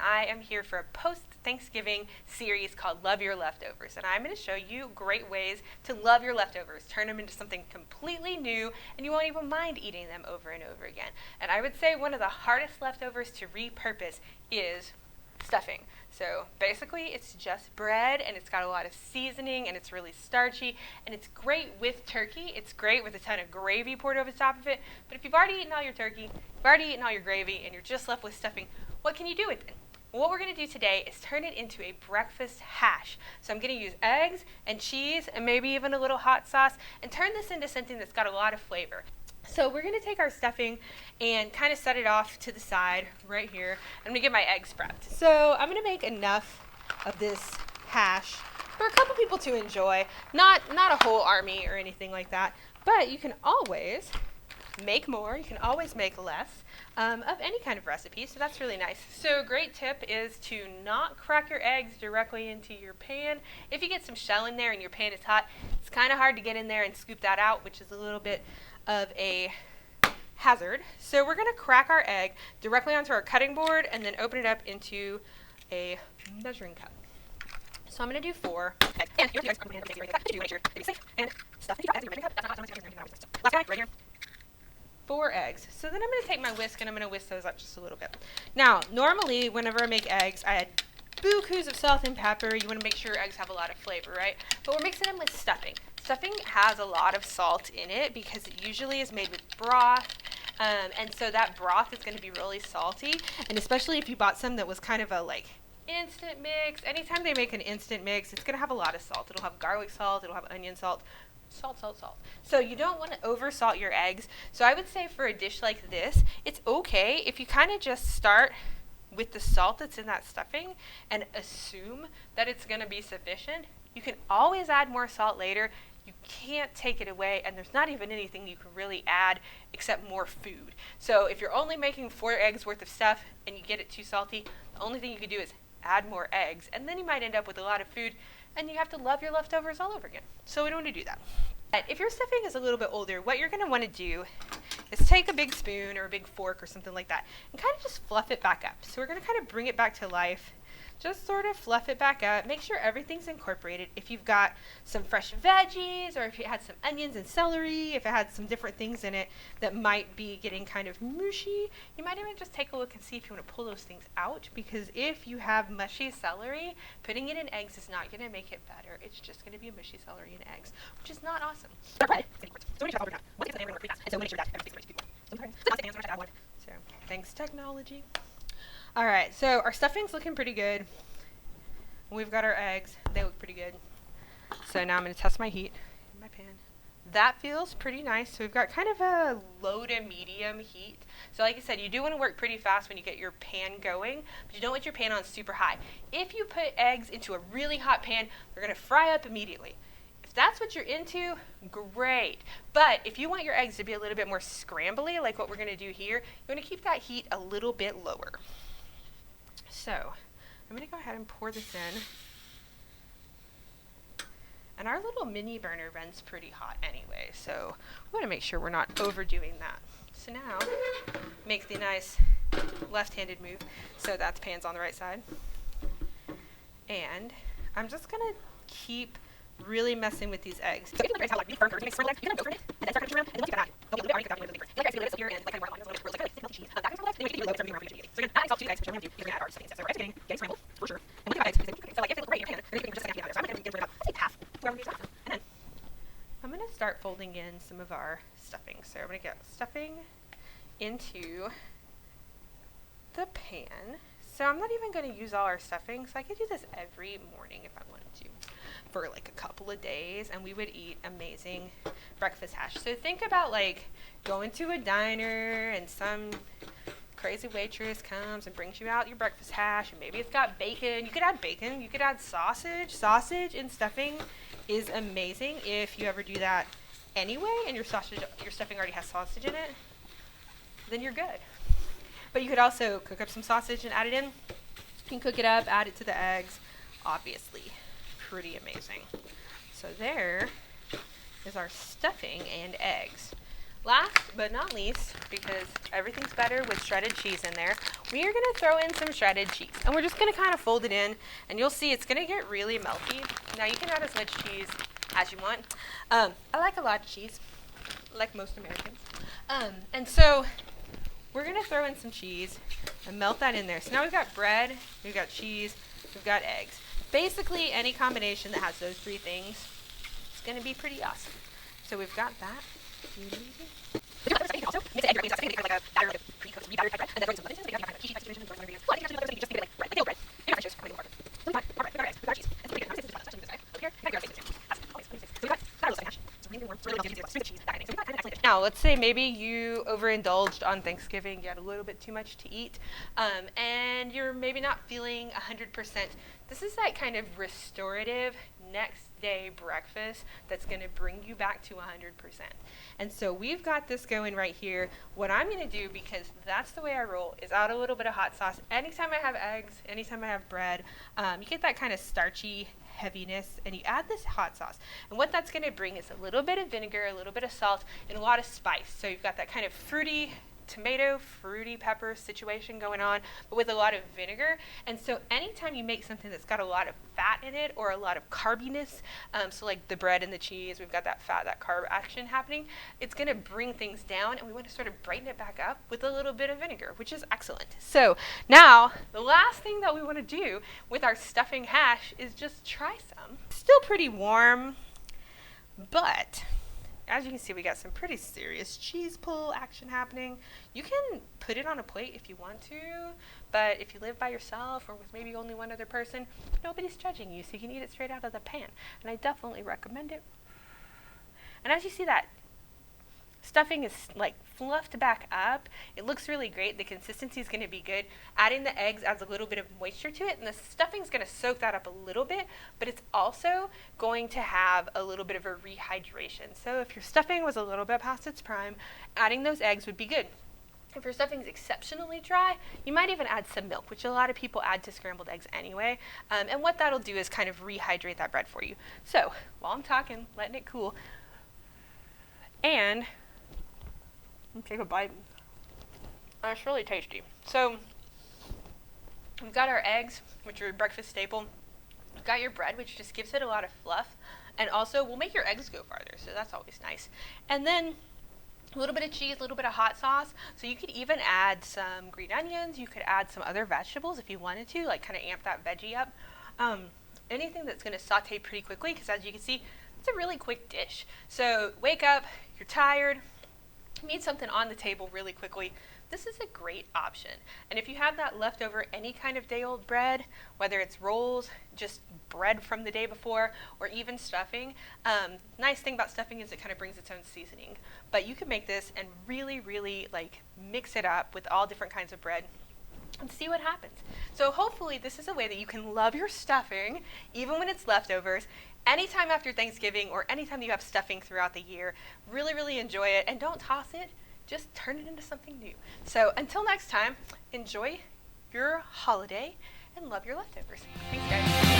I am here for a post-Thanksgiving series called Love Your Leftovers, and I'm going to show you great ways to love your leftovers, turn them into something completely new, and you won't even mind eating them over and over again. And I would say one of the hardest leftovers to repurpose is stuffing. So basically it's just bread, and it's got a lot of seasoning, and it's really starchy, and it's great with turkey. It's great with a ton of gravy poured over the top of it. But if you've already eaten all your turkey, you've already eaten all your gravy, and you're just left with stuffing, what can you do with it? Well, what we're going to do today is turn it into a breakfast hash. So I'm going to use eggs and cheese and maybe even a little hot sauce and turn this into something that's got a lot of flavor. So we're going to take our stuffing and kind of set it off to the side right here. I'm going to get my eggs prepped. So I'm going to make enough of this hash for a couple people to enjoy. Not a whole army or anything like that, but you can always make more. You can always make less of any kind of recipe, so that's really nice. So a great tip is to not crack your eggs directly into your pan. If you get some shell in there and your pan is hot, it's kind of hard to get in there and scoop that out, which is a little bit of a hazard. So we're going to crack our egg directly onto our cutting board and then open it up into a measuring cup. So I'm going to do 4 eggs. And you're going to make sure that safe and stuff into your measuring cup. That's not last guy right here. 4 eggs. So then I'm going to take my whisk and I'm going to whisk those up just a little bit. Now, normally whenever I make eggs, I add bukus of salt and pepper. You want to make sure your eggs have a lot of flavor, right? But we're mixing them with stuffing. Stuffing has a lot of salt in it because it usually is made with broth. And so that broth is going to be really salty. And especially if you bought some that was kind of a instant mix. Anytime they make an instant mix, it's going to have a lot of salt. It'll have garlic salt. It'll have onion salt. Salt. So you don't want to over salt your eggs. So I would say for a dish like this, it's okay if you kind of just start with the salt that's in that stuffing and assume that it's going to be sufficient. You can always add more salt later. You can't take it away, and there's not even anything you can really add except more food. So if you're only making 4 eggs worth of stuff and you get it too salty, the only thing you can do is add more eggs, and then you might end up with a lot of food, and you have to love your leftovers all over again. So we don't want to do that. But if your stuffing is a little bit older, what you're going to want to do is take a big spoon or a big fork or something like that and kind of just fluff it back up. So we're going to kind of bring it back to life. Just sort of fluff it back up. Make sure everything's incorporated. If you've got some fresh veggies, or if it had some onions and celery, if it had some different things in it that might be getting kind of mushy, you might even just take a look and see if you want to pull those things out, because if you have mushy celery, putting it in eggs is not going to make it better. It's just going to be a mushy celery in eggs, which is not awesome. So thanks, technology. All right, so our stuffing's looking pretty good. We've got our eggs. They look pretty good. So now I'm going to test my heat in my pan. That feels pretty nice. So we've got kind of a low to medium heat. So like I said, you do want to work pretty fast when you get your pan going, but you don't want your pan on super high. If you put eggs into a really hot pan, they're going to fry up immediately. If that's what you're into, great. But if you want your eggs to be a little bit more scrambly, like what we're going to do here, you want to keep that heat a little bit lower. So I'm going to go ahead and pour this in. And our little mini burner runs pretty hot anyway, so we want to make sure we're not overdoing that. So now, make the nice left-handed move so that the pan's on the right side. And I'm just going to keep really messing with these eggs. So if you how really firm curds, you swirl it, you're going to go for it, and then start turning around, and then keep that hot. Don't be a little bit army, keep that like I feel a little bit here, and like kind of more on it, so like kind of cheese. That is left, then we can do a little bit of cheese. So you're going to add salt to the eggs, which I'm going to do, you're going to add our stuffing. So eggs getting scrambled, for sure. And when you have eggs, so like if it's right in your pan, then you can just second out. So I'm going to give it about, say, half, whoever you half. And then I'm going to start folding in some of our stuffing. So I'm going to get stuffing into the pan. So I'm not even going to use all our stuffing, so I could do this every morning if I wanted to for like a couple of days, and we would eat amazing breakfast hash. So think about like going to a diner and some crazy waitress comes and brings you out your breakfast hash, and maybe it's got bacon. You could add bacon, you could add sausage. Sausage and stuffing is amazing. If you ever do that anyway and your stuffing already has sausage in it, then you're good. But you could also cook up some sausage and add it in. You can cook it up, add it to the eggs. Obviously, pretty amazing. So there is our stuffing and eggs. Last but not least, because everything's better with shredded cheese in there, we are going to throw in some shredded cheese. And we're just going to kind of fold it in, and you'll see it's going to get really melty. Now you can add as much cheese as you want. I like a lot of cheese, like most Americans. And so we're going to throw in some cheese and melt that in there. So now we've got bread, we've got cheese, we've got eggs. Basically, any combination that has those three things is going to be pretty awesome. So we've got that. Now, let's say maybe you overindulged on Thanksgiving, you had a little bit too much to eat, and you're maybe not feeling 100%. This is that kind of restorative next day breakfast that's going to bring you back to 100%. And so we've got this going right here. What I'm going to do, because that's the way I roll, is add a little bit of hot sauce. Anytime I have eggs, anytime I have bread, you get that kind of starchy heaviness, and you add this hot sauce. And what that's going to bring is a little bit of vinegar, a little bit of salt, and a lot of spice. So you've got that kind of fruity tomato, fruity pepper situation going on, but with a lot of vinegar. And so anytime you make something that's got a lot of fat in it or a lot of carbiness, so like the bread and the cheese, we've got that fat, that carb action happening, it's going to bring things down, and we want to sort of brighten it back up with a little bit of vinegar, which is excellent. So now the last thing that we want to do with our stuffing hash is just try some. Still pretty warm, but as you can see, we got some pretty serious cheese pull action happening. You can put it on a plate if you want to, but if you live by yourself or with maybe only one other person, nobody's judging you, so you can eat it straight out of the pan. And I definitely recommend it. And as you see, that stuffing is like fluffed back up. It looks really great. The consistency is going to be good. Adding the eggs adds a little bit of moisture to it, and the stuffing is going to soak that up a little bit, but it's also going to have a little bit of a rehydration. So if your stuffing was a little bit past its prime, adding those eggs would be good. If your stuffing is exceptionally dry, you might even add some milk, which a lot of people add to scrambled eggs anyway. And what that'll do is kind of rehydrate that bread for you. So while I'm talking, letting it cool, and take a bite. It's really tasty. So we've got our eggs, which are a breakfast staple. We've got your bread, which just gives it a lot of fluff, and also will make your eggs go farther, so that's always nice. And then a little bit of cheese, a little bit of hot sauce. So you could even add some green onions. You could add some other vegetables if you wanted to, like kind of amp that veggie up. Anything that's going to saute pretty quickly, because as you can see, it's a really quick dish. So wake up, you're tired, need something on the table really quickly, this is a great option. And if you have that leftover any kind of day-old bread, whether it's rolls, just bread from the day before, or even stuffing, nice thing about stuffing is it kind of brings its own seasoning. But you can make this and really, really like mix it up with all different kinds of bread and see what happens. So hopefully this is a way that you can love your stuffing, even when it's leftovers, anytime after Thanksgiving or anytime you have stuffing throughout the year. Really, really enjoy it, and don't toss it. Just turn it into something new. So until next time, enjoy your holiday and love your leftovers. Thanks, guys.